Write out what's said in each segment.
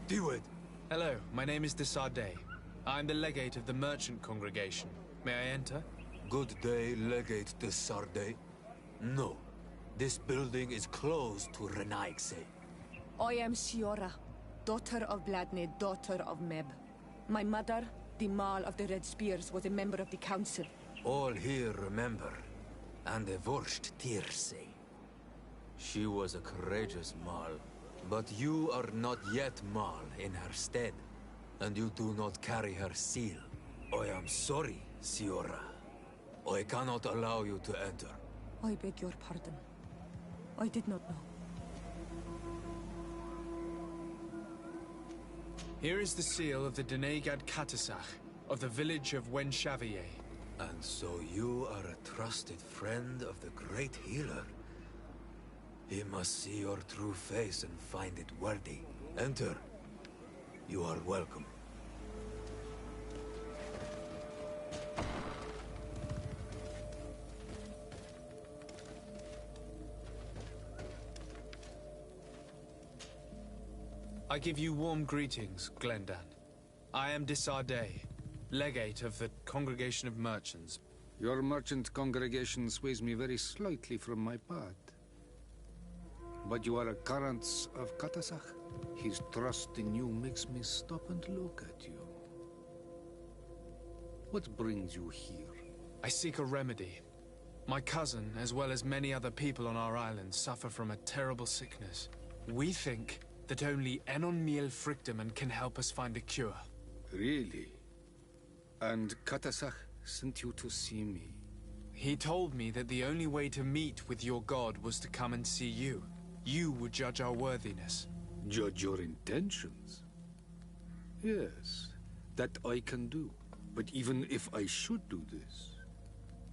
Diwed. Hello, my name is de Sardet. I'm the legate of the merchant congregation. May I enter? Good day, Legate de Sardet. No. This building is closed to Renaigse. I am Siora, daughter of Bladne, daughter of Meb. My mother, the Mal of the Red Spears, was a member of the council. All here remember, and the Vorst Tirse. She was a courageous Mal, but you are not yet Mal in her stead, and you do not carry her seal. I am sorry, Siora. I cannot allow you to enter. I beg your pardon. I did not know. Here is the seal of the Denegad Katasach, of the village of Wenshavier. And so you are a trusted friend of the great healer. He must see your true face and find it worthy. Enter. You are welcome. I give you warm greetings, Glendan. I am de Sardet, legate of the Congregation of Merchants. Your merchant congregation sways me very slightly from my path. But you are a current of Katasach. His trust in you makes me stop and look at you. What brings you here? I seek a remedy. My cousin, as well as many other people on our island, suffer from a terrible sickness. We think that only Enon Miel Frictamen can help us find a cure. Really? And Katasach sent you to see me? He told me that the only way to meet with your god was to come and see you. You would judge our worthiness. Judge your intentions? Yes, that I can do. But even if I should do this,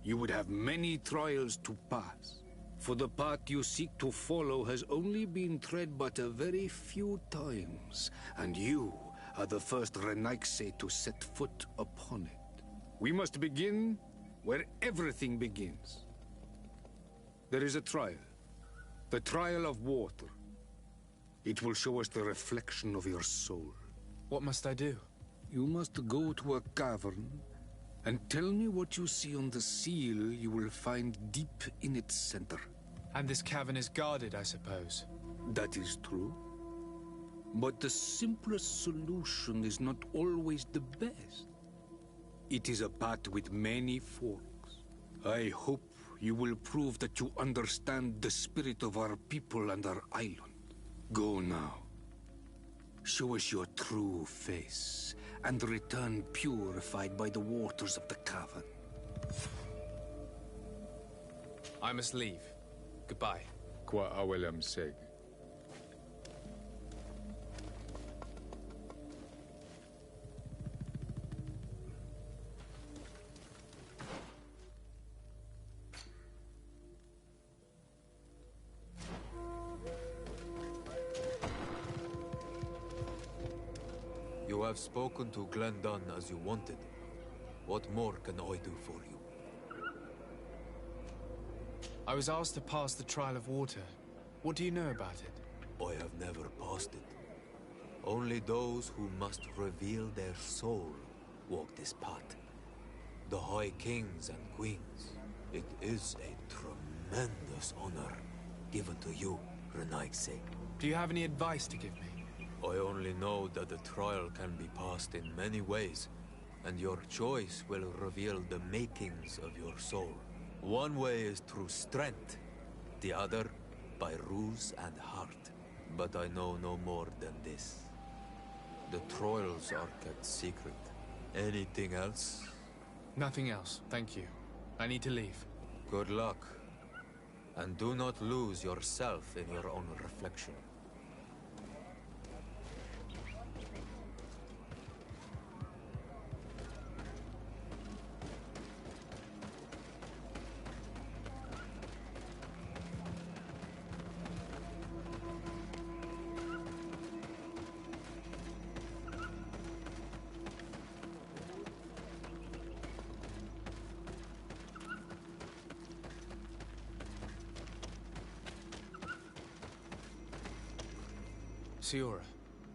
you would have many trials to pass. For the path you seek to follow has only been tread but a very few times, and you are the first Renaigse to set foot upon it. We must begin where everything begins. There is a trial. The trial of water. It will show us the reflection of your soul. What must I do? You must go to a cavern and tell me what you see on the seal you will find deep in its center. And this cavern is guarded, I suppose. That is true. But the simplest solution is not always the best. It is a path with many forks. I hope you will prove that you understand the spirit of our people and our island. Go now. Show us your true face, and return purified by the waters of the cavern. I must leave. Goodbye. Qua awelam seg. You have spoken to Glendan as you wanted. What more can I do for you? I was asked to pass the trial of water. What do you know about it? I have never passed it. Only those who must reveal their soul walk this path. The High Kings and Queens. It is a tremendous honor given to you, Renaigse. Do you have any advice to give me? I only know that the trial can be passed in many ways, and your choice will reveal the makings of your soul. One way is through strength, the other by ruse and heart. But I know no more than this. The trials are kept secret. Anything else? Nothing else, thank you. I need to leave. Good luck. And do not lose yourself in your own reflection. Siora,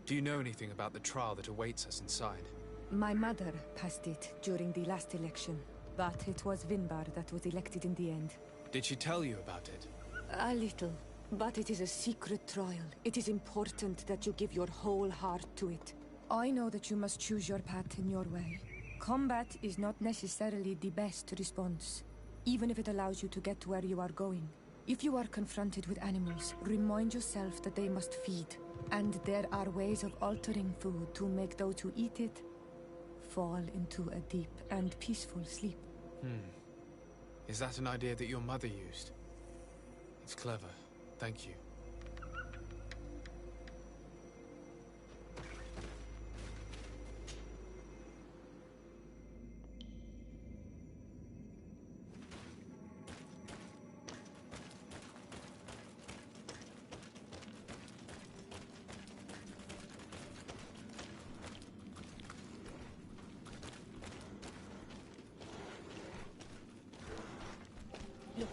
Do you know anything about the trial that awaits us inside? My mother passed it during the last election, but it was Vinbar that was elected in the end. Did she tell you about it? A little, but it is a secret trial. It is important that you give your whole heart to it. I know that you must choose your path in your way. Combat is not necessarily the best response, even if it allows you to get to where you are going. If you are confronted with animals, remind yourself that they must feed. And there are ways of altering food to make those who eat it fall into a deep and peaceful sleep. Is that an idea that your mother used? It's clever. Thank you. Look,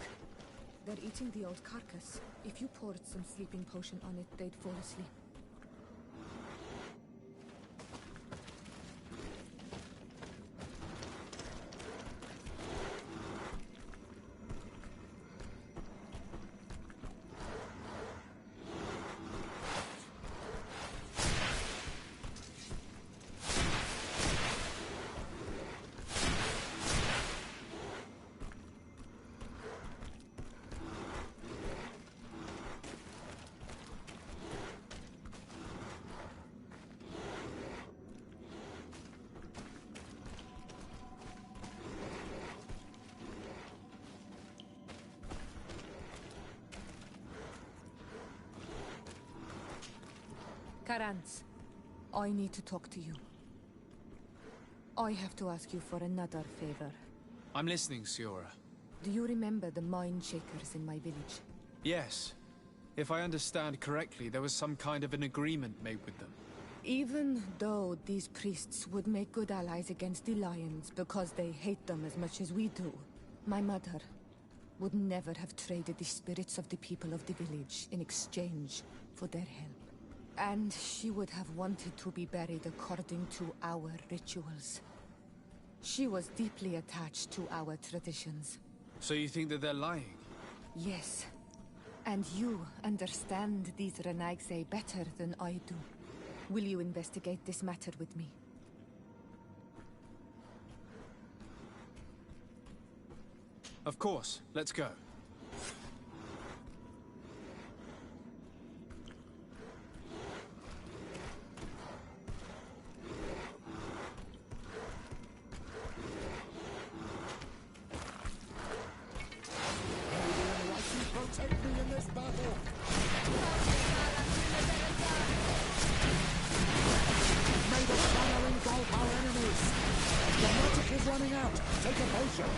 they're eating the old carcass. If you poured some sleeping potion on it, they'd fall asleep. Karantz, I need to talk to you. I have to ask you for another favor. I'm listening, Siora. Do you remember the Mind Shakers in my village? Yes. If I understand correctly, there was some kind of an agreement made with them. Even though these priests would make good allies against the Lions because they hate them as much as we do, my mother would never have traded the spirits of the people of the village in exchange for their help. And she would have wanted to be buried according to our rituals. She was deeply attached to our traditions. So you think that they're lying? Yes. And you understand these Renaigse better than I do. Will you investigate this matter with me? Of course. Let's go. Protect me in this battle! May the shadow engulf our enemies! The magic is running out! Take a potion!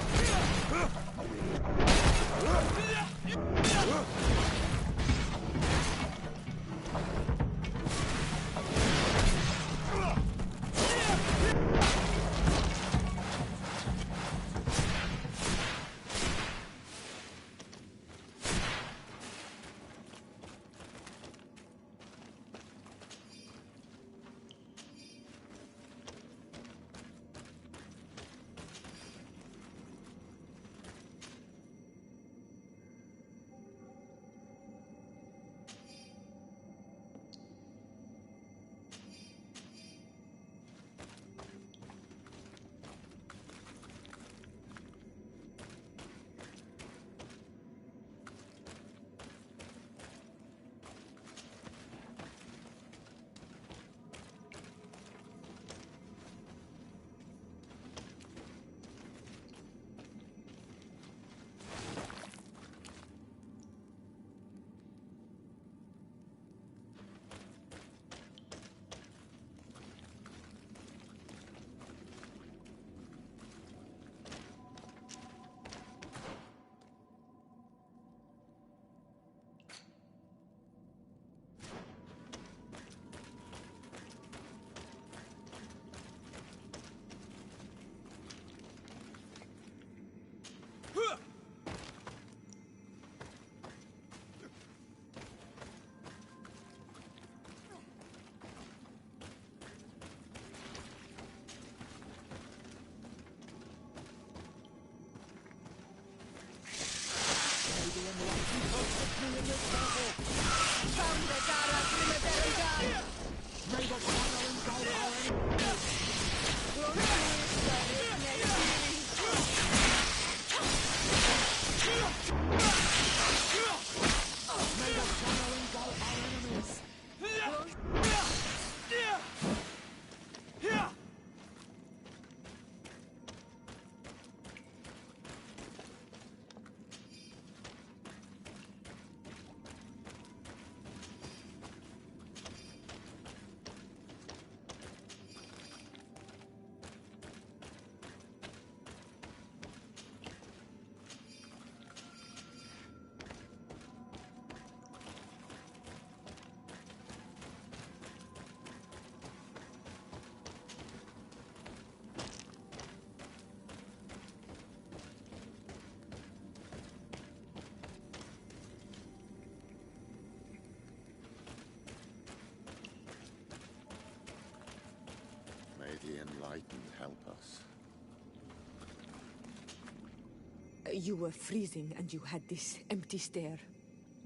Raiden help us? You were freezing and you had this empty stare.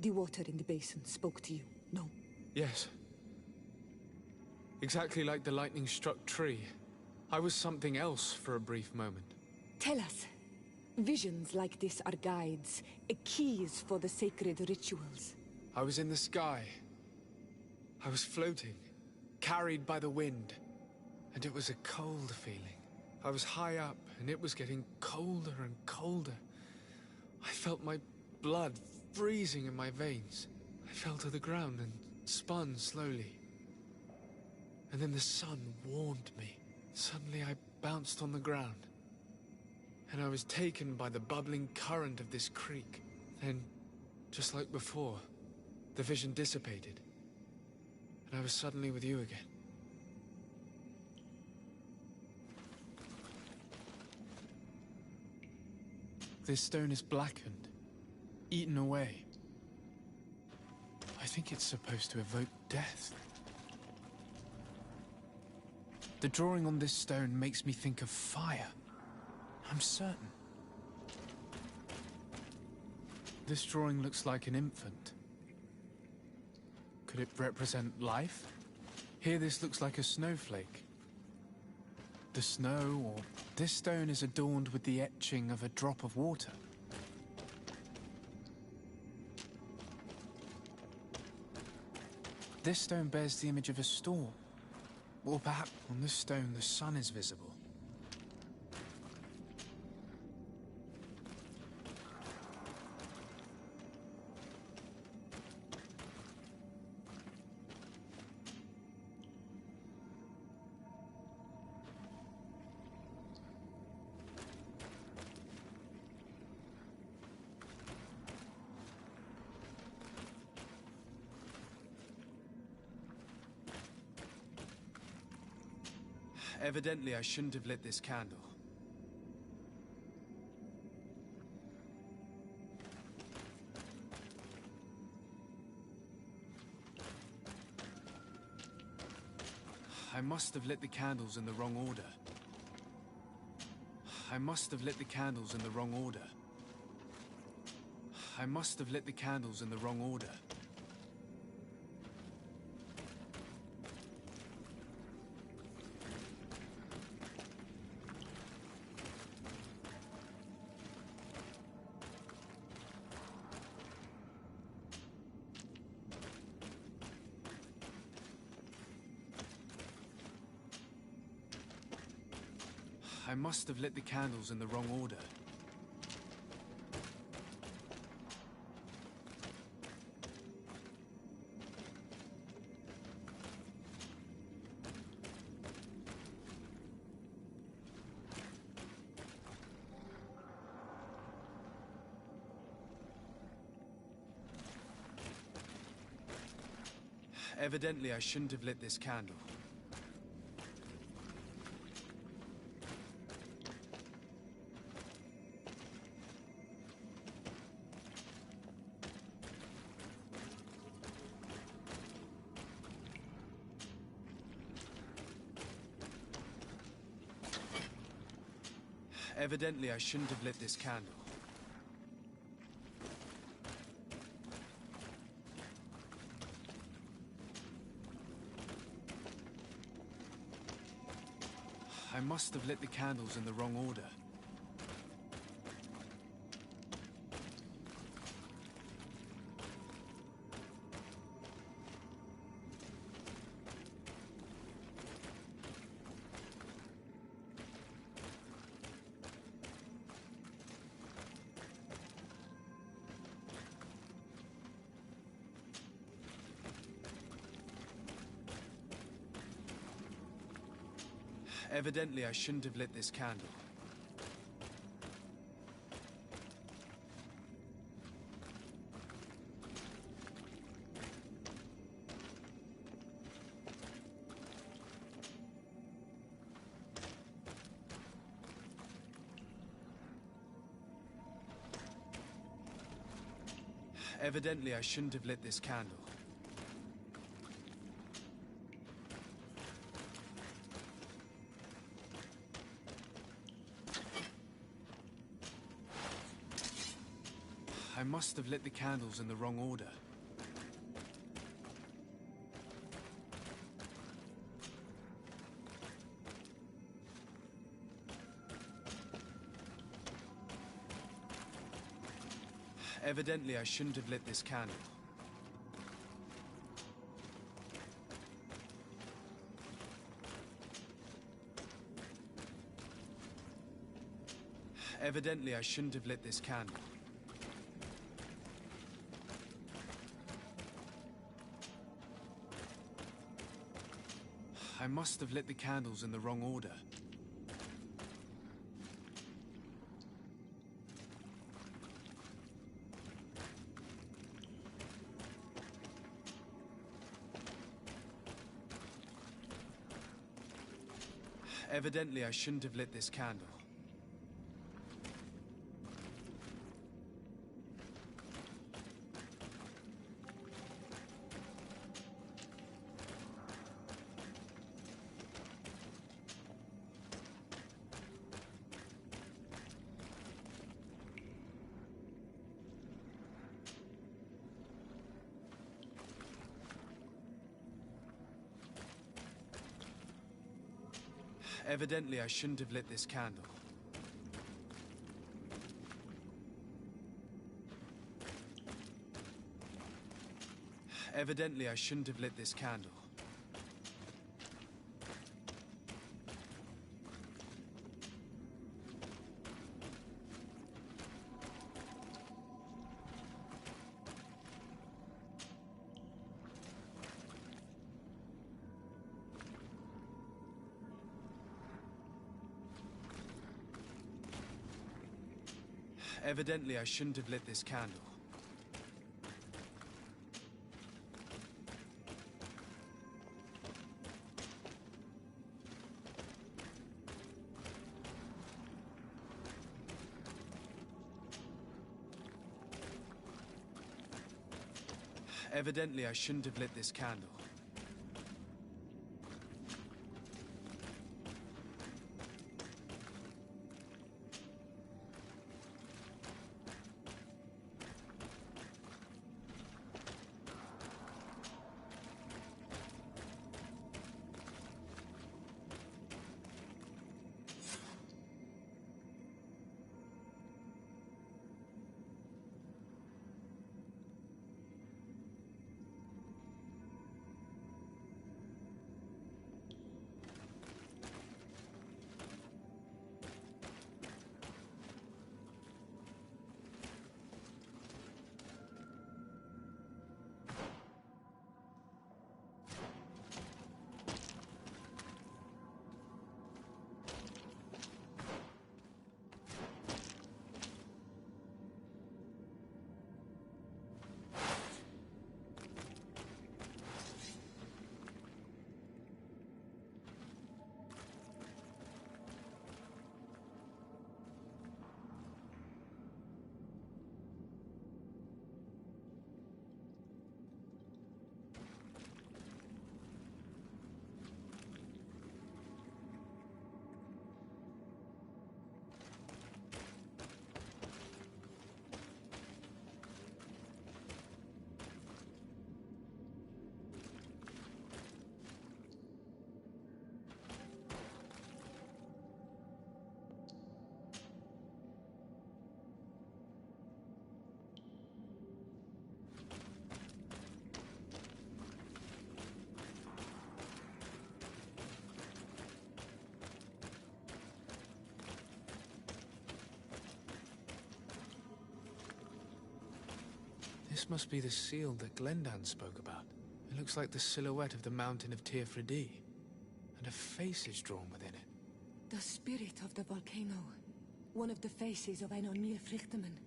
The water in the basin spoke to you, no? Yes. Exactly like the lightning-struck tree. I was something else for a brief moment. Tell us. Visions like this are guides, keys for the sacred rituals. I was in the sky. I was floating, carried by the wind. And it was a cold feeling. I was high up, and it was getting colder and colder. I felt my blood freezing in my veins. I fell to the ground and spun slowly. And then the sun warmed me. Suddenly I bounced on the ground. And I was taken by the bubbling current of this creek. Then, just like before, the vision dissipated. And I was suddenly with you again. This stone is blackened, eaten away. I think it's supposed to evoke death. The drawing on this stone makes me think of fire. I'm certain. This drawing looks like an infant. Could it represent life? Here this looks like a snowflake. The snow, or this stone is adorned with the etching of a drop of water. This stone bears the image of a storm. Or perhaps on this stone the sun is visible. Evidently, I shouldn't have lit this candle. I must have lit the candles in the wrong order. I must have lit the candles in the wrong order. I must have lit the candles in the wrong order. I must have lit the candles in the wrong order. Evidently, I shouldn't have lit this candle. Evidently, I shouldn't have lit this candle. I must have lit the candles in the wrong order. Evidently, I shouldn't have lit this candle. Evidently, I shouldn't have lit this candle. I must have lit the candles in the wrong order. Evidently, I shouldn't have lit this candle. Evidently, I shouldn't have lit this candle. I must have lit the candles in the wrong order. Evidently, I shouldn't have lit this candle. Evidently, I shouldn't have lit this candle. Evidently, I shouldn't have lit this candle. Evidently, I shouldn't have lit this candle. Evidently, I shouldn't have lit this candle. This must be the seal that Glendan spoke about. It looks like the silhouette of the mountain of Teer Fradee, and a face is drawn within it. The spirit of the volcano. One of the faces of Einar Míl Frichtemann.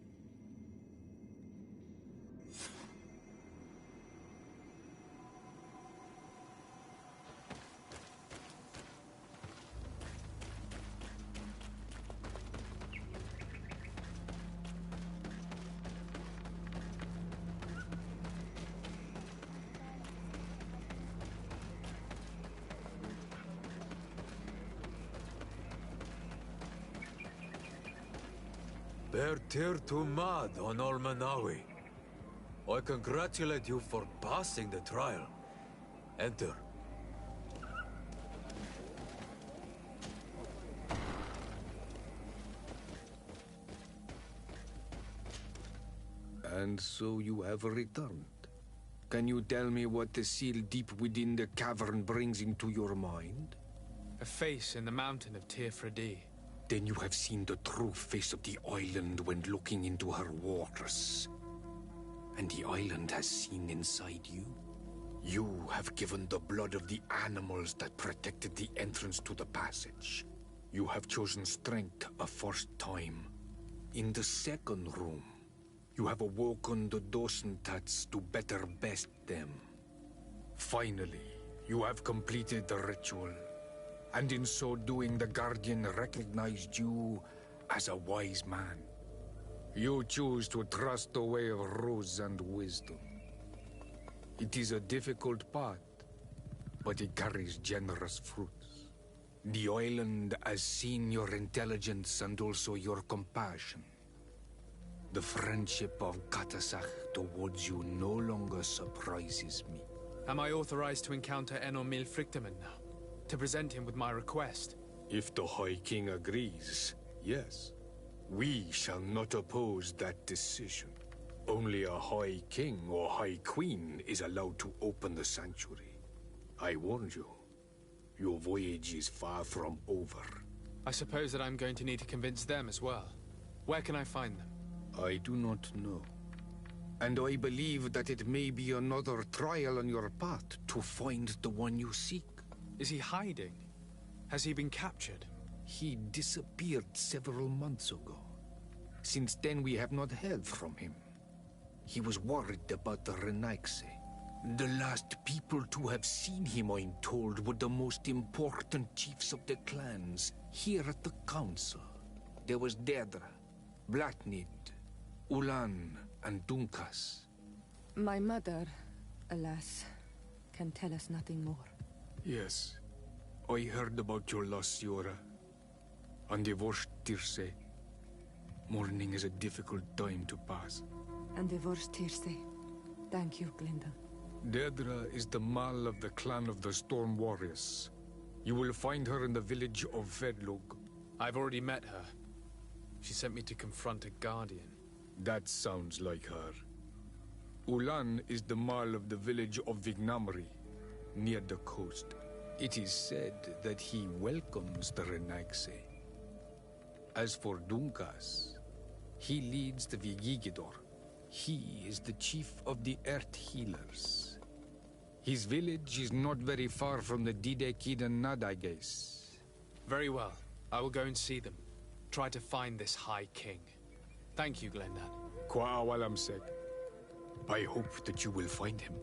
Bear Tir to Mad on Olmanawi. I congratulate you for passing the trial. Enter. And so you have returned. Can you tell me what the seal deep within the cavern brings into your mind? A face in the mountain of Tirfredi. Then you have seen the true face of the island when looking into her waters. And the island has seen inside you. You have given the blood of the animals that protected the entrance to the passage. You have chosen strength a first time. In the second room, you have awoken the Dosentats to better best them. Finally, you have completed the ritual. And in so doing, the Guardian recognized you as a wise man. You choose to trust the way of ruse and wisdom. It is a difficult path, but it carries generous fruits. The island has seen your intelligence and also your compassion. The friendship of Katasach towards you no longer surprises me. Am I authorized to encounter Enon Milfrictamen now? To present him with my request? If the High King agrees, yes. We shall not oppose that decision. Only a High King or High Queen is allowed to open the sanctuary. I warned you. Your voyage is far from over. I suppose that I'm going to need to convince them as well. Where can I find them? I do not know. And I believe that it may be another trial on your path to find the one you seek. Is he hiding? Has he been captured? He disappeared several months ago. Since then, we have not heard from him. He was worried about the Renaigse. The last people to have seen him, I'm told, were the most important chiefs of the clans here at the council. There was Deirdre, Blatnid, Ulan, and Dunkas. My mother, alas, can tell us nothing more. Yes, I heard about your loss, Siora. And divorced Tirce. Mourning is a difficult time to pass. And divorced Tirce. Thank you, Glinda. Deirdre is the Mal of the clan of the Storm Warriors. You will find her in the village of Vedlog. I've already met her. She sent me to confront a Guardian. That sounds like her. Ulan is the Mal of the village of Vignamri, near the coast. It is said that he welcomes the Renaigse. As for Dunkas, he leads the Vigigidor. He is the chief of the Earth Healers. His village is not very far from the Didekid and Nadages. Very well. I will go and see them. Try to find this High King. Thank you, Glendan. Kwa'awalamsek. I hope that you will find him.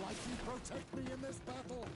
mighty protect me in this battle!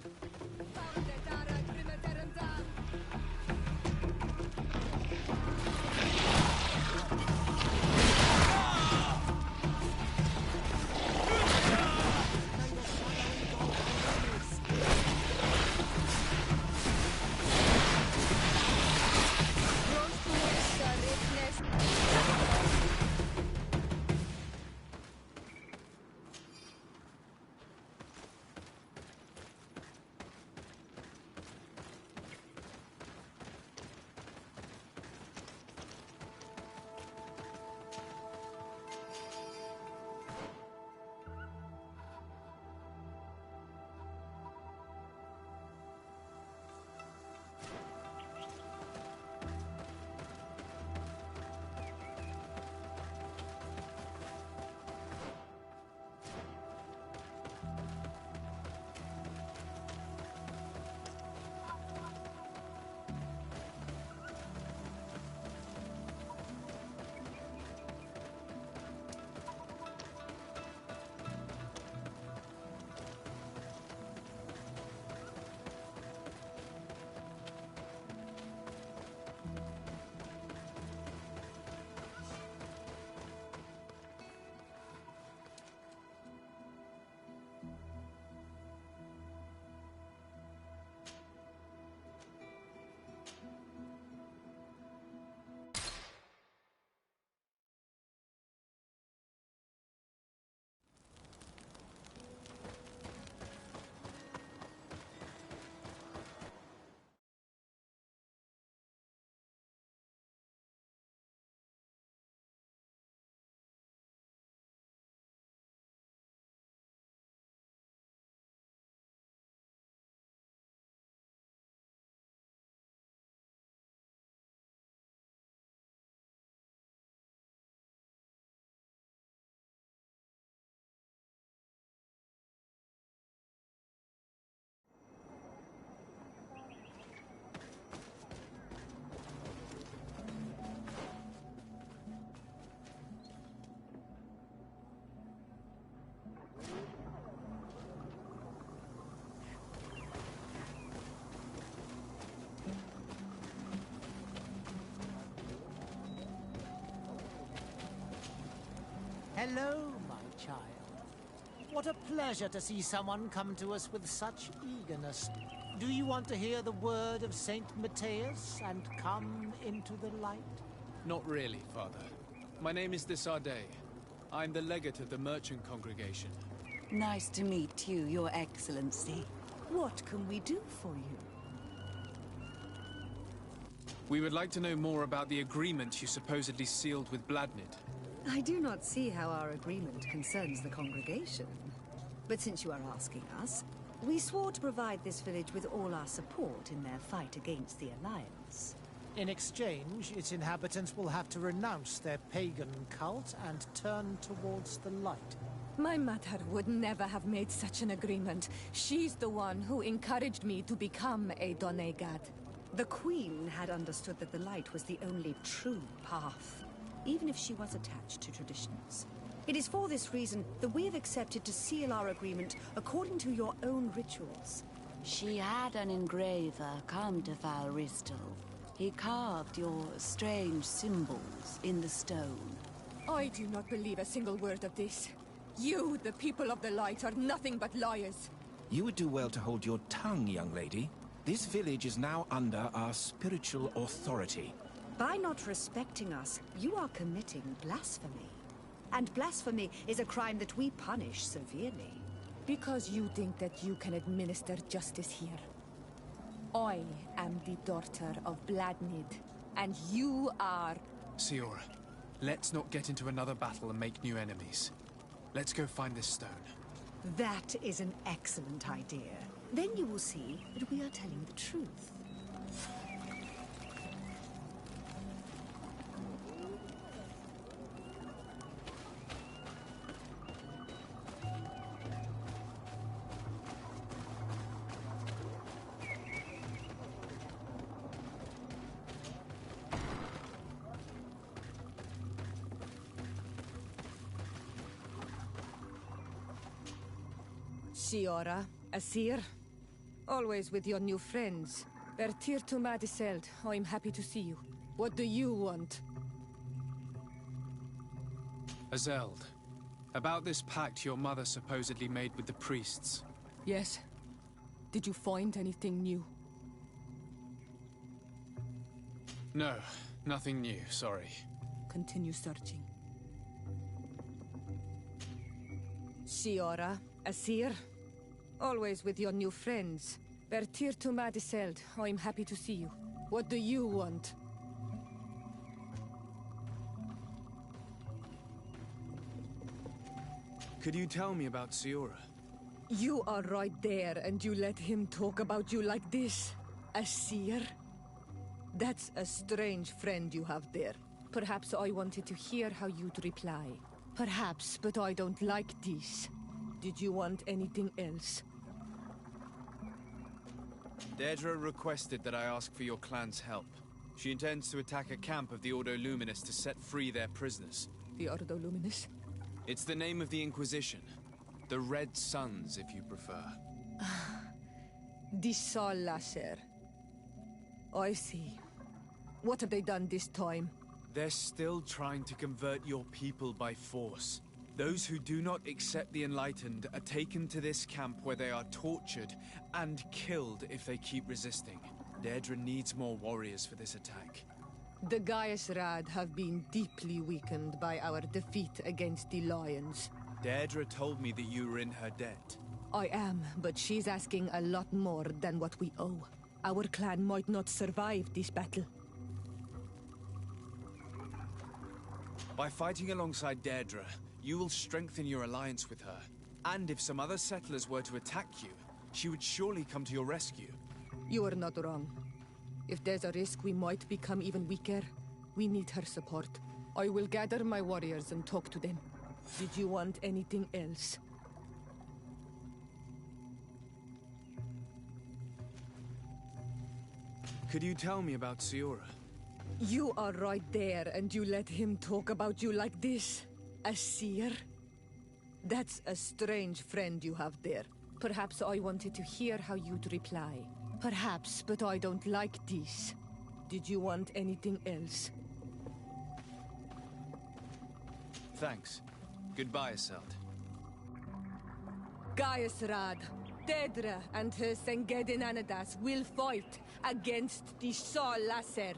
Hello, my child. What a pleasure to see someone come to us with such eagerness. Do you want to hear the word of Saint Matthias and come into the light? Not really, Father. My name is Desardet. I'm the legate of the merchant congregation. Nice to meet you, Your Excellency. What can we do for you? We would like to know more about the agreement you supposedly sealed with Bladnid. I do not see how our agreement concerns the congregation. But since you are asking us, we swore to provide this village with all our support in their fight against the Alliance. In exchange, its inhabitants will have to renounce their pagan cult and turn towards the light. My mother would never have made such an agreement. She's the one who encouraged me to become a Donegad. The Queen had understood that the light was the only true path, even if she was attached to traditions. It is for this reason that we have accepted to seal our agreement according to your own rituals. She had an engraver come to Val Ristel. He carved your strange symbols in the stone. I do not believe a single word of this. You, the people of the light, are nothing but liars. You would do well to hold your tongue, young lady. This village is now under our spiritual authority. By not respecting us, you are committing blasphemy. And blasphemy is a crime that we punish severely. Because you think that you can administer justice here. I am the daughter of Bladnid, and you are... Siora, let's not get into another battle and make new enemies. Let's go find this stone. That is an excellent idea. Then you will see that we are telling the truth. Shiora, Asir. Always with your new friends. Bertir to Madiseld, I'm happy to see you. What do you want? Azeld, about this pact your mother supposedly made with the priests. Yes. Did you find anything new? No, nothing new, sorry. Continue searching. Shiora, Asir. Always with your new friends. Bertir to Madiseld, I'm happy to see you. What do you want? Could you tell me about Siora? You are right there, and you let him talk about you like this? Asir? That's a strange friend you have there. Perhaps I wanted to hear how you'd reply. Perhaps, but I don't like this. Did you want anything else? Deirdre requested that I ask for your clan's help. She intends to attack a camp of the Ordo Luminous to set free their prisoners. The Ordo Luminous? It's the name of the Inquisition. The Red Suns, if you prefer. The Sol Lasser. I see. What have they done this time? They're still trying to convert your people by force. Those who do not accept the Enlightened are taken to this camp where they are tortured and killed if they keep resisting. Deirdre needs more warriors for this attack. The Gaius Rad have been deeply weakened by our defeat against the Lions. Deirdre told me that you were in her debt. I am, but she's asking a lot more than what we owe. Our clan might not survive this battle. By fighting alongside Deirdre, you will strengthen your alliance with her. And if some other settlers were to attack you, she would surely come to your rescue. You are not wrong. If there's a risk we might become even weaker, we need her support. I will gather my warriors and talk to them. Did you want anything else? Could you tell me about Siora? You are right there, and you let him talk about you like this? Asir? That's a strange friend you have there. Perhaps I wanted to hear how you'd reply. Perhaps, but I don't like this. Did you want anything else? Thanks. Goodbye, Aseld. Gaius Rad, Deirdre and her Sengedin Anadas will fight against the Sol Lasser,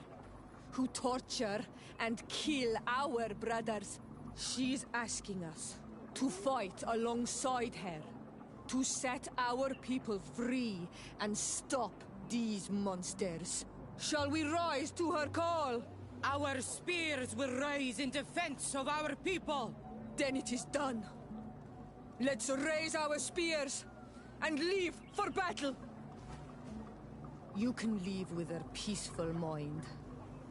who torture and kill our brothers. She's asking us to fight alongside her, to set our people free and stop these monsters. Shall we rise to her call? Our spears will rise in defense of our people. Then it is done. Let's raise our spears and leave for battle. You can leave with a peaceful mind.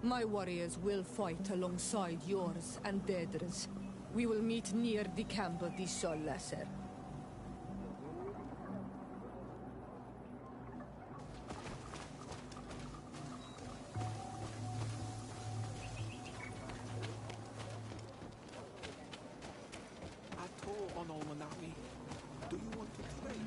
My warriors will fight alongside yours and Deirdre's. We will meet near the camp of the Sol Lasser. Do you want to trade?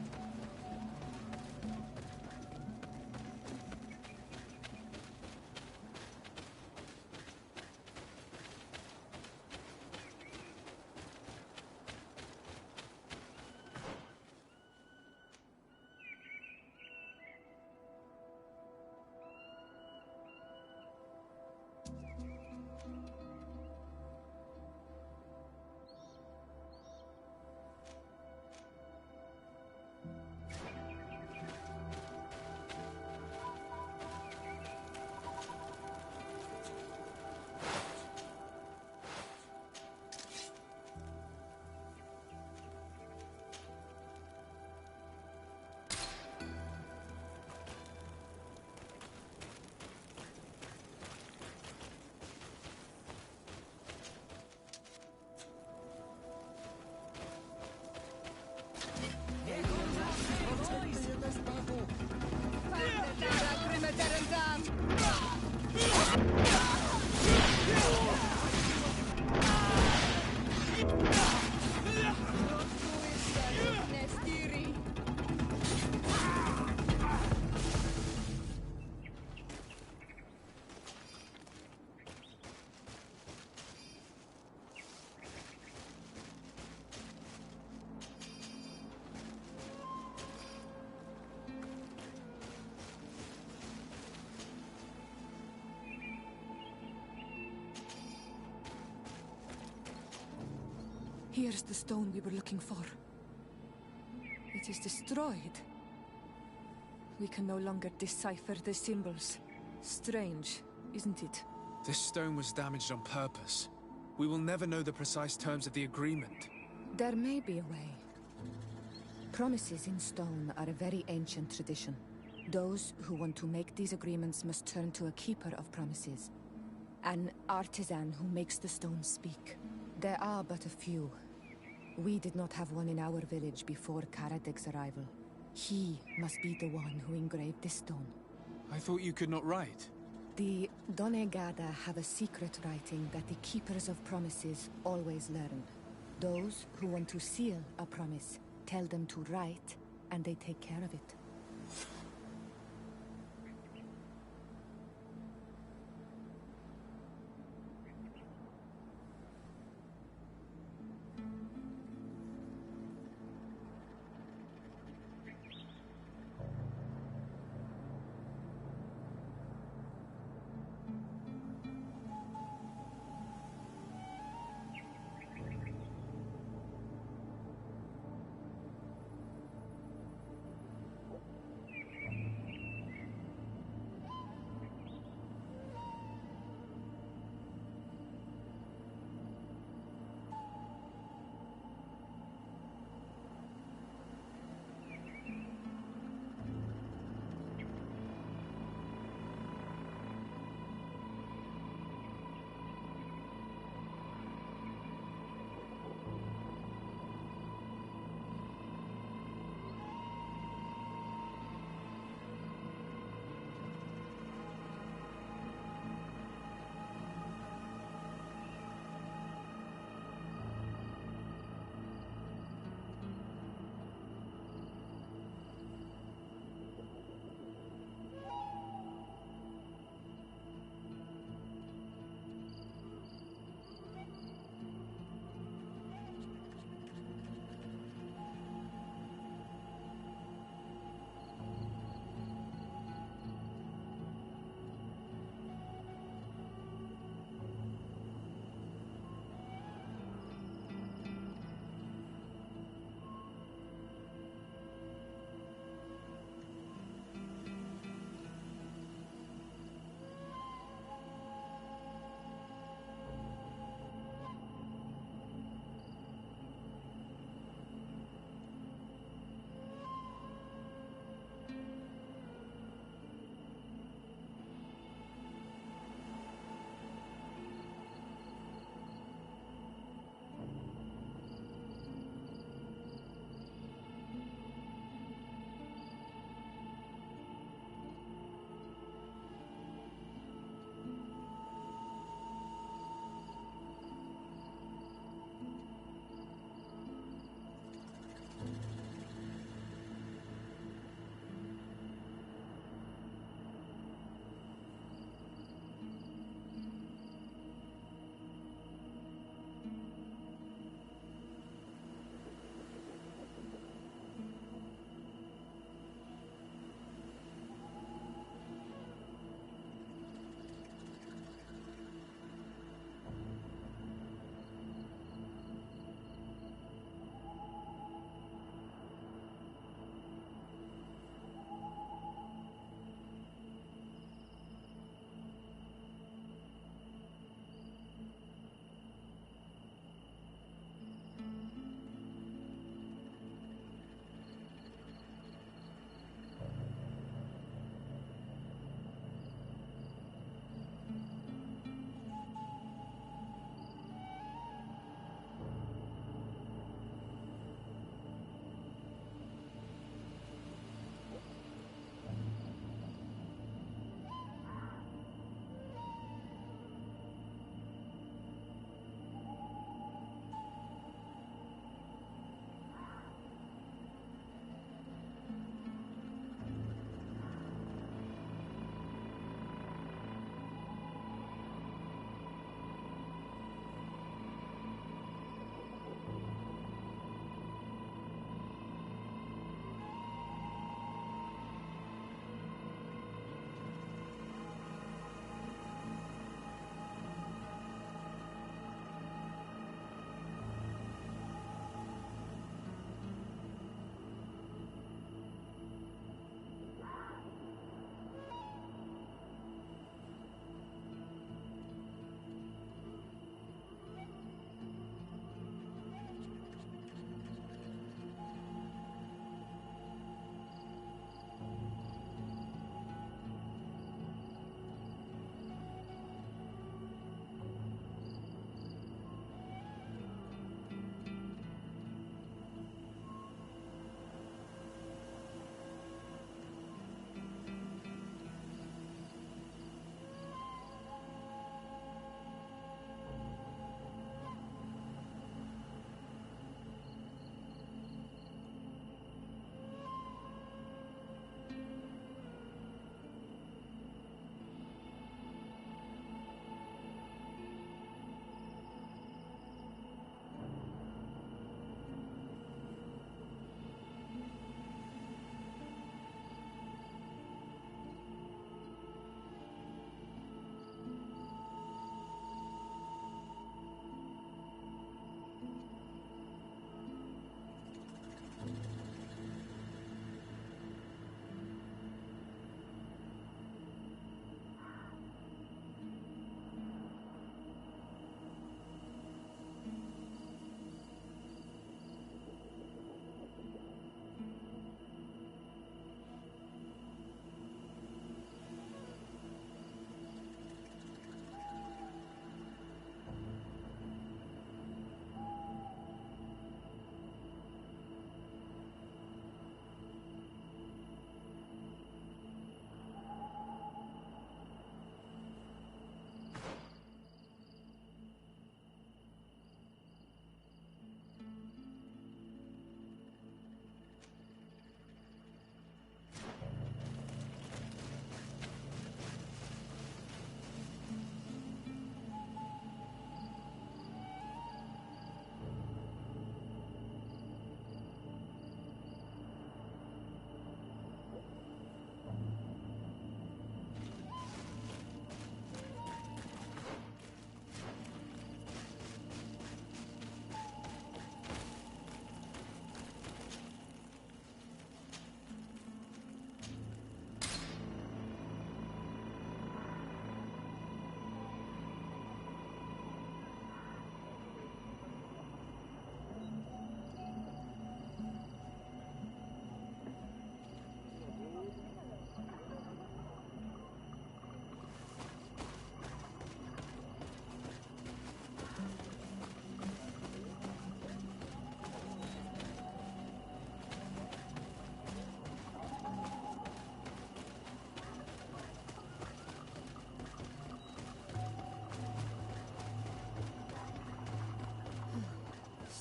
Here's the stone we were looking for. It is destroyed. We can no longer decipher the symbols. Strange, isn't it? This stone was damaged on purpose. We will never know the precise terms of the agreement. There may be a way. Promises in stone are a very ancient tradition. Those who want to make these agreements must turn to a keeper of promises. An artisan who makes the stone speak. There are but a few. We did not have one in our village before Karadeg's arrival. He must be the one who engraved this stone. I thought you could not write. The Donegada have a secret writing that the keepers of promises always learn. Those who want to seal a promise tell them to write, and they take care of it.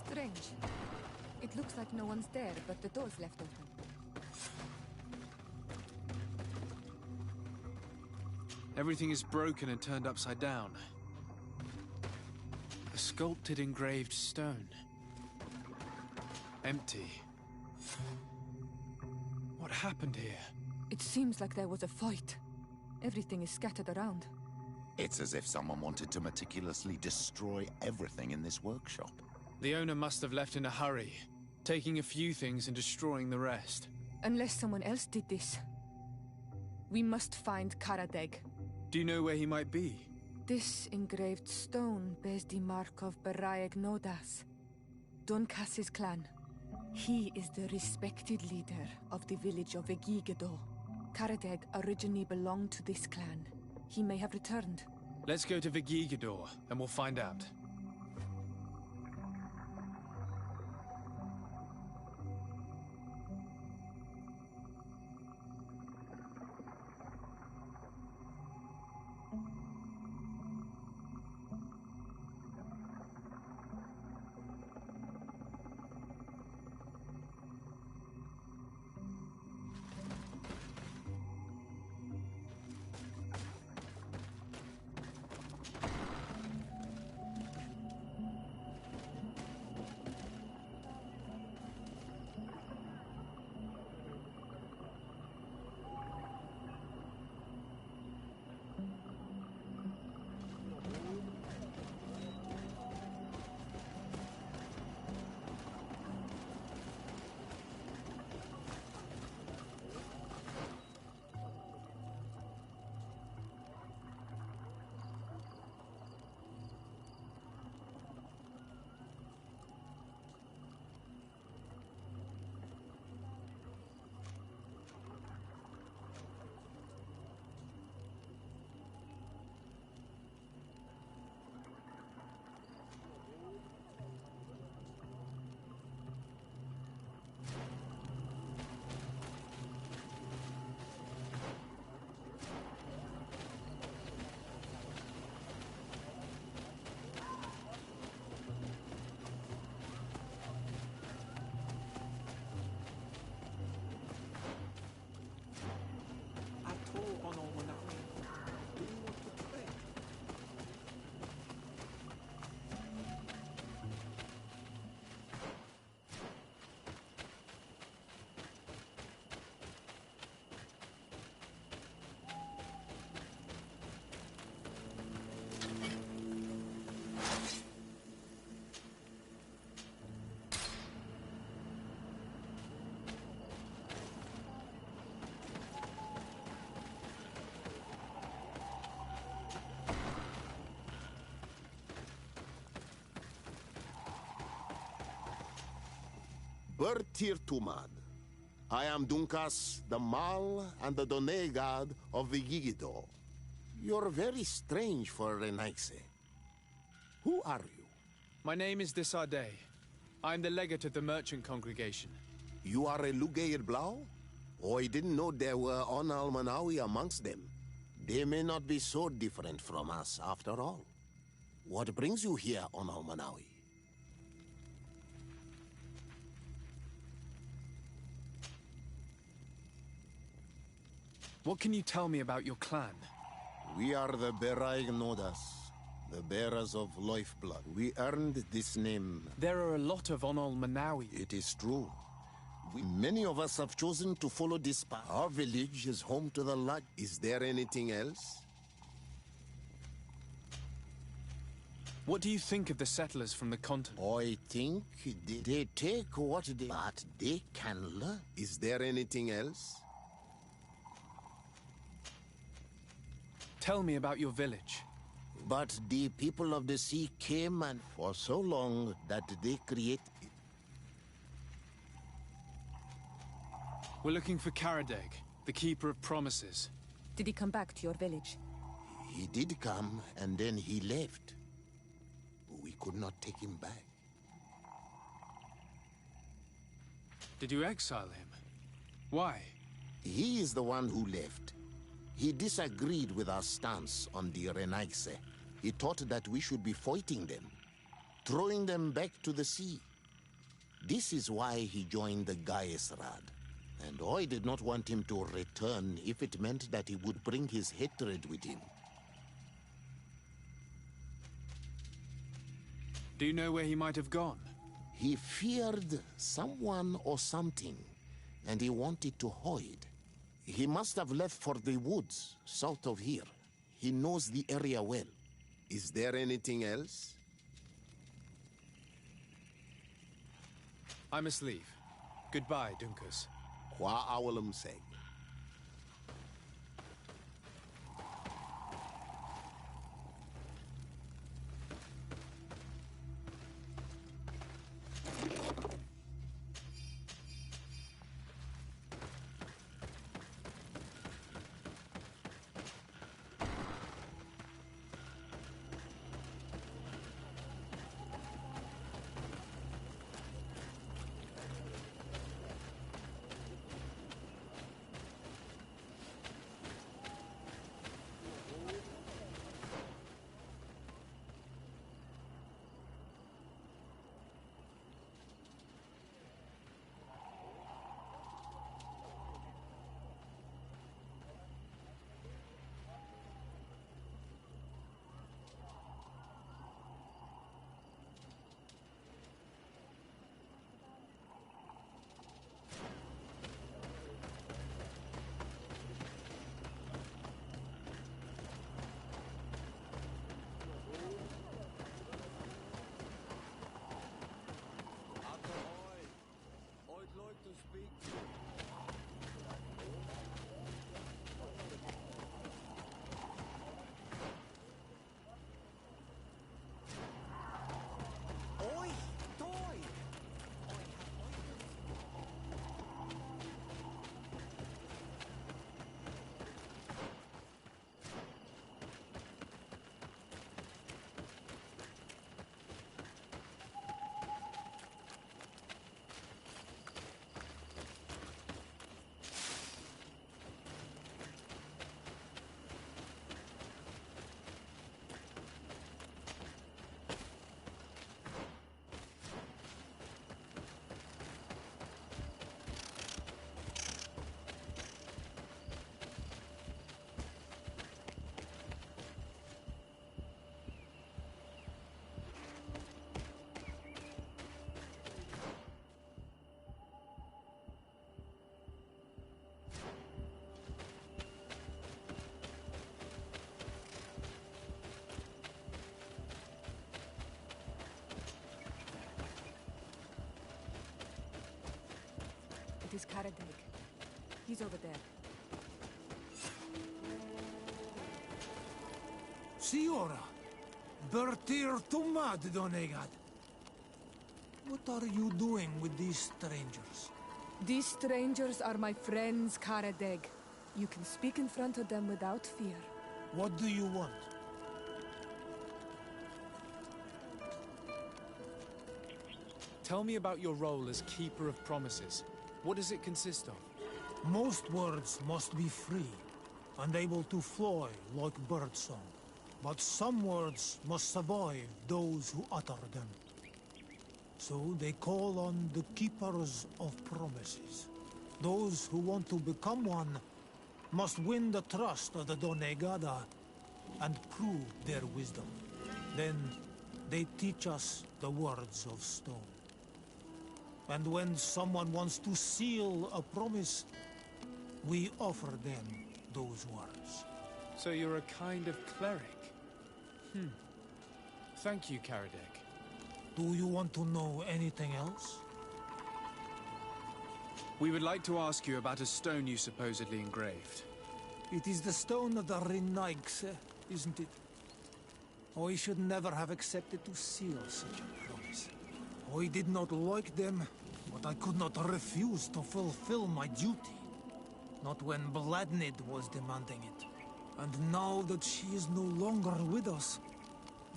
Strange. It looks like no one's there, but the door's left open. Everything is broken and turned upside down. A sculpted engraved stone. Empty. What happened here? It seems like there was a fight. Everything is scattered around. It's as if someone wanted to meticulously destroy everything in this workshop. The owner must have left in a hurry, taking a few things and destroying the rest. Unless someone else did this. We must find Karadeg. Do you know where he might be? This engraved stone bears the mark of Beraeg Nodas, Duncass's clan. He is the respected leader of the village of Vegigedo. Karadeg originally belonged to this clan. He may have returned. Let's go to Vegigedo, and we'll find out. Bertir Tumad. I am Dunkas, the Mal and the Donay god of Vegigedo. You're very strange for Renaigse. Who are you? My name is Disarday. I'm the legate of the merchant congregation. You are a Lugair Blau? Oh, I didn't know there were Onal Manawi amongst them. They may not be so different from us after all. What brings you here, Onal Manawi? What can you tell me about your clan? We are the Beraeg Nodas, the bearers of lifeblood. We earned this name. There are a lot of Onal Manawi. It is true. Many of us have chosen to follow this path. Our village is home to the light. Is there anything else? What do you think of the settlers from the continent? I think they take what they... But they can learn. Is there anything else? Tell me about your village. But the people of the sea came and for so long that they create... We're looking for Karadeg, the Keeper of Promises. Did he come back to your village? He did come, and then he left. We could not take him back. Did you exile him? Why? He is the one who left. He disagreed with our stance on the Renaigse. He thought that we should be fighting them, throwing them back to the sea. This is why he joined the Gaesrad. And I did not want him to return if it meant that he would bring his hatred with him. Do you know where he might have gone? He feared someone or something, and he wanted to hide. He must have left for the woods, south of here. He knows the area well. Is there anything else? I must leave. Goodbye, Dunkus. Qua awalum seg. It is Karadeg. He's over there. Siora, Bertir Tumad Donegad. What are you doing with these strangers? These strangers are my friends, Karadeg. You can speak in front of them without fear. What do you want? Tell me about your role as Keeper of Promises. What does it consist of? Most words must be free, and able to fly like birdsong. But some words must survive those who utter them. So they call on the Keepers of Promises. Those who want to become one must win the trust of the Donegada and prove their wisdom. Then they teach us the words of stone. And when someone wants to seal a promise, we offer them those words. So you're a kind of cleric? Thank you, Karadeg. Do you want to know anything else? We would like to ask you about a stone you supposedly engraved. It is the stone of the Renaigse, isn't it? I should never have accepted to seal such a promise. I did not like them, but I could not refuse to fulfill my duty. Not when Bladnid was demanding it. And now that she is no longer with us,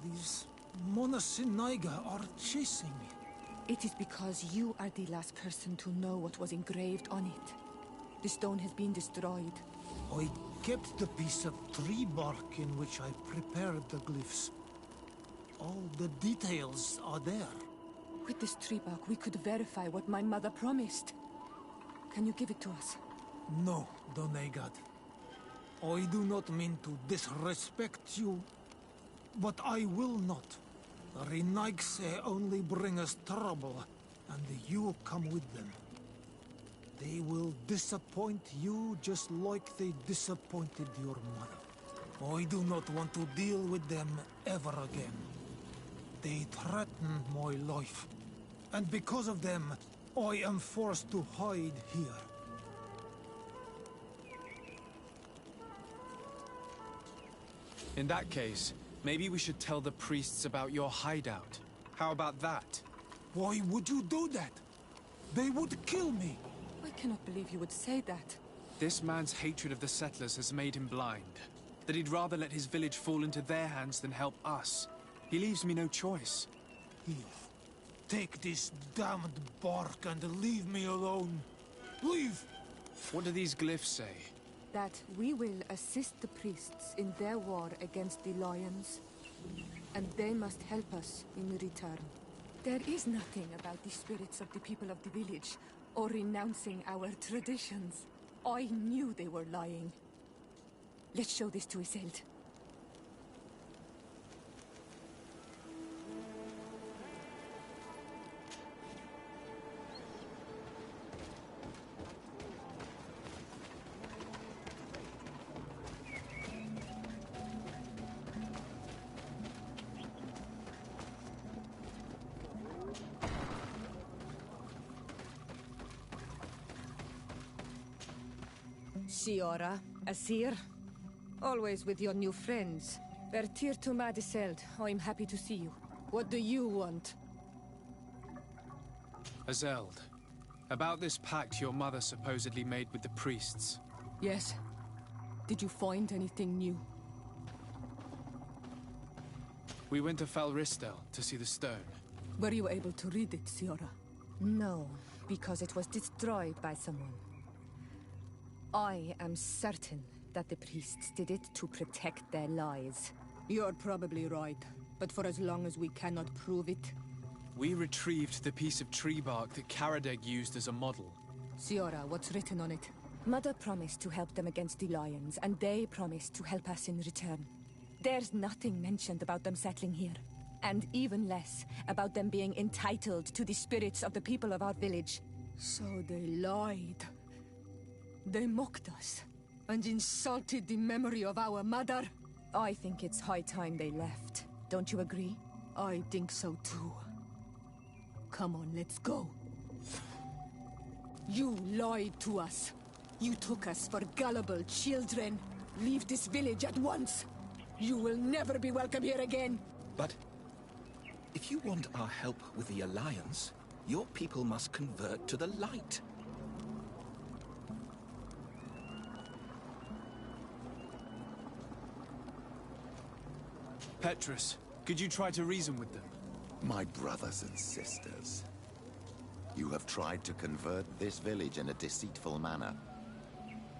these Monasinaiga are chasing me. It is because you are the last person to know what was engraved on it. The stone has been destroyed. I kept the piece of tree bark in which I prepared the glyphs. All the details are there. With this tree bark, we could verify what my mother promised. Can you give it to us? No, Donegad. I do not mean to disrespect you, but I will not. Renaigse only bring us trouble, and you come with them. They will disappoint you just like they disappointed your mother. I do not want to deal with them ever again. They threaten my life, and because of them, I am forced to hide here. In that case, maybe we should tell the priests about your hideout. How about that? Why would you do that? They would kill me. I cannot believe you would say that. This man's hatred of the settlers has made him blind. That he'd rather let his village fall into their hands than help us. He leaves me no choice. Here, take this damned bark and leave me alone. Leave! What do these glyphs say? That we will assist the priests in their war against the lions, and they must help us in return. There is nothing about the spirits of the people of the village, or renouncing our traditions. I knew they were lying. Let's show this to Iselt. Siora, Asir, always with your new friends. Bertir to Madiseld, I'm happy to see you. What do you want? Azeld, about this pact your mother supposedly made with the priests. Yes. Did you find anything new? We went to Falristel to see the stone. Were you able to read it, Siora? No, because it was destroyed by someone. I am certain that the priests did it to protect their lies. You're probably right, but for as long as we cannot prove it... We retrieved the piece of tree bark that Karadeg used as a model. Siora, what's written on it? Mother promised to help them against the lions, and they promised to help us in return. There's nothing mentioned about them settling here, and even less about them being entitled to the spirits of the people of our village. So they lied. They mocked us, and insulted the memory of our mother. I think it's high time they left. Don't you agree? I think so too. Come on, let's go. You lied to us. You took us for gullible children. Leave this village at once. You will never be welcome here again. But if you want our help with the Alliance, your people must convert to the light. Petrus, could you try to reason with them? My brothers and sisters, you have tried to convert this village in a deceitful manner,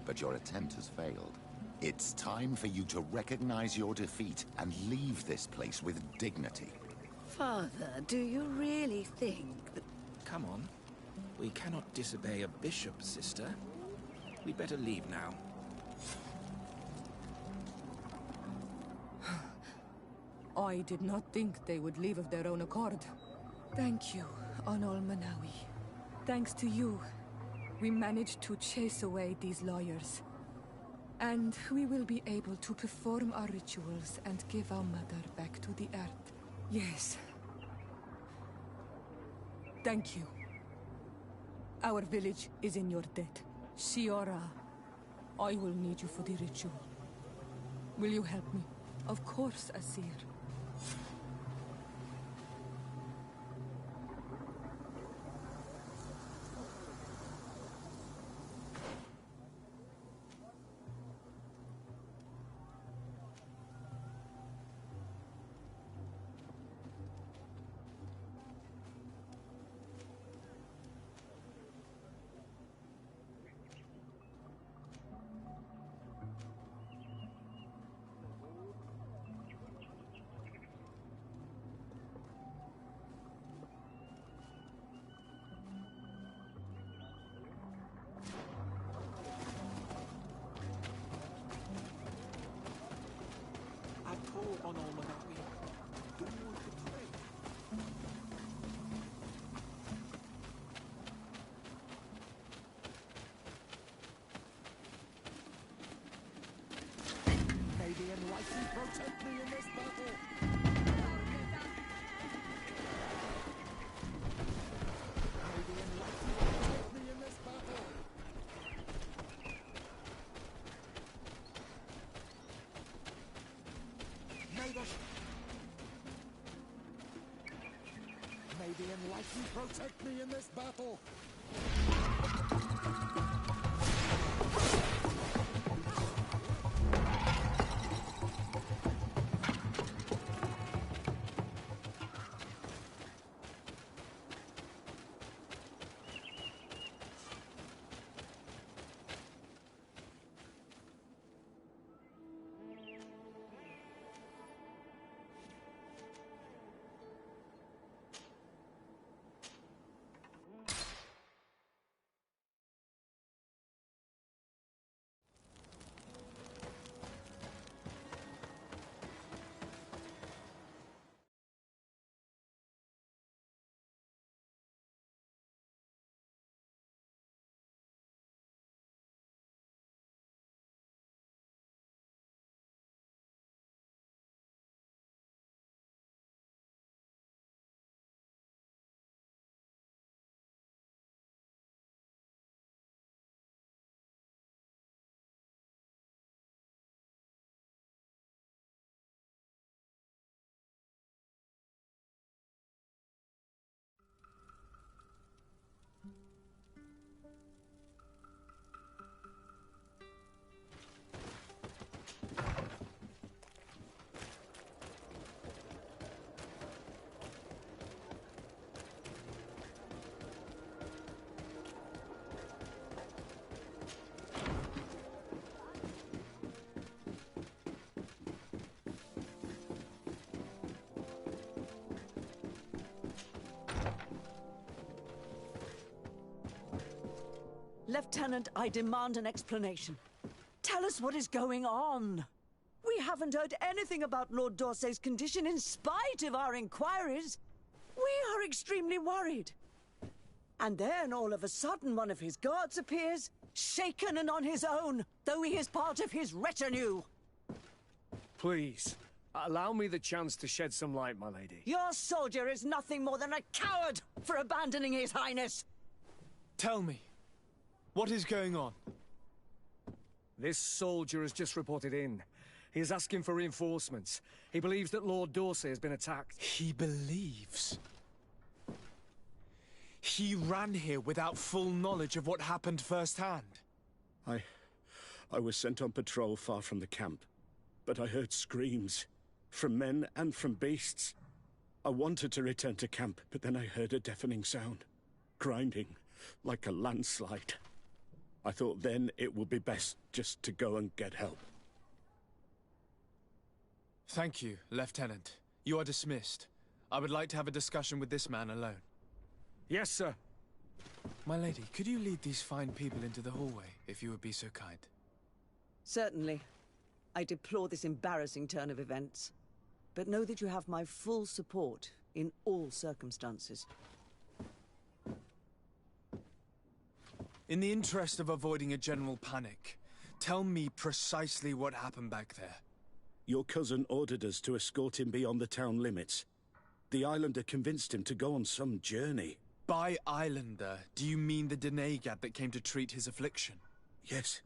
but your attempt has failed. It's time for you to recognize your defeat and leave this place with dignity. Father, do you really think that... Come on. We cannot disobey a bishop, sister. We'd better leave now. I did not think they would leave of their own accord. Thank you, Onol Manawi. Thanks to you, we managed to chase away these lawyers. And we will be able to perform our rituals and give our mother back to the earth. Yes. Thank you. Our village is in your debt. Siora, I will need you for the ritual. Will you help me? Of course, Asir. protect me in this battle. May the enlightened protect me in this battle. May the enlightened protect me in this battle. Lieutenant, I demand an explanation. Tell us what is going on. We haven't heard anything about Lord D'Orsay's condition in spite of our inquiries. We are extremely worried. And then, all of a sudden, one of his guards appears, shaken and on his own, though he is part of his retinue. Please, allow me the chance to shed some light, my lady. Your soldier is nothing more than a coward for abandoning his highness. Tell me, what is going on? This soldier has just reported in. He is asking for reinforcements. He believes that Lord D'Orsay has been attacked. He believes? He ran here without full knowledge of what happened firsthand. I was sent on patrol far from the camp, but I heard screams, from men and from beasts. I wanted to return to camp, but then I heard a deafening sound, grinding, like a landslide. I thought then it would be best just to go and get help. Thank you, Lieutenant. You are dismissed. I would like to have a discussion with this man alone. Yes, sir. My lady, could you lead these fine people into the hallway, if you would be so kind? Certainly. I deplore this embarrassing turn of events. But know that you have my full support in all circumstances. In the interest of avoiding a general panic, tell me precisely what happened back there. Your cousin ordered us to escort him beyond the town limits. The Islander convinced him to go on some journey. By Islander, do you mean the Denegad that came to treat his affliction? Yes.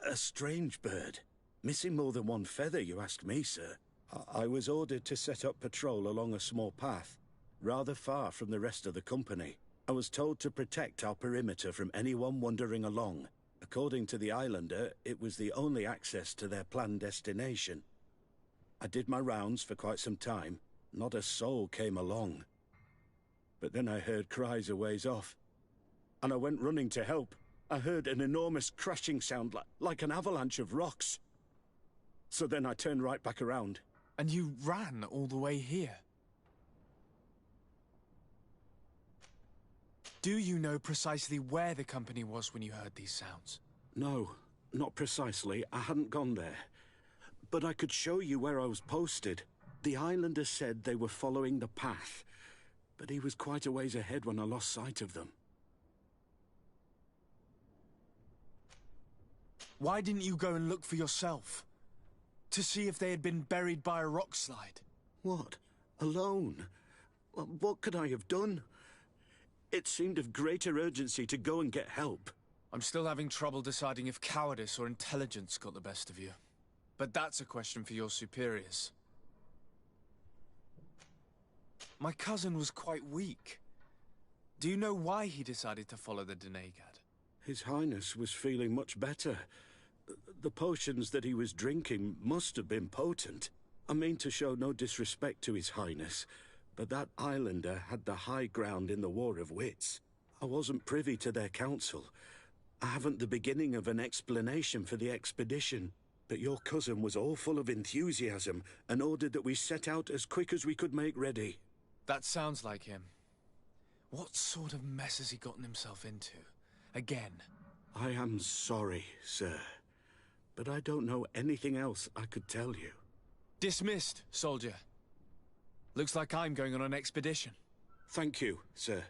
A strange bird. Missing more than one feather, you ask me, sir. I was ordered to set up patrol along a small path, rather far from the rest of the company. I was told to protect our perimeter from anyone wandering along. According to the Islander, it was the only access to their planned destination. I did my rounds for quite some time. Not a soul came along. But then I heard cries a ways off, and I went running to help. I heard an enormous crashing sound like an avalanche of rocks. So then I turned right back around. And you ran all the way here? Do you know precisely where the company was when you heard these sounds? No, not precisely. I hadn't gone there. But I could show you where I was posted. The Islander said they were following the path, but he was quite a ways ahead when I lost sight of them. Why didn't you go and look for yourself? To see if they had been buried by a rock slide. What? Alone? What could I have done? It seemed of greater urgency to go and get help. I'm still having trouble deciding if cowardice or intelligence got the best of you. But that's a question for your superiors. My cousin was quite weak. Do you know why he decided to follow the Denegad? His Highness was feeling much better. The potions that he was drinking must have been potent. I mean to show no disrespect to His Highness, but that islander had the high ground in the War of Wits. I wasn't privy to their counsel. I haven't the beginning of an explanation for the expedition, but your cousin was all full of enthusiasm and ordered that we set out as quick as we could make ready. That sounds like him. What sort of mess has he gotten himself into? Again? I am sorry, sir, but I don't know anything else I could tell you. Dismissed, soldier. Looks like I'm going on an expedition. Thank you, sir.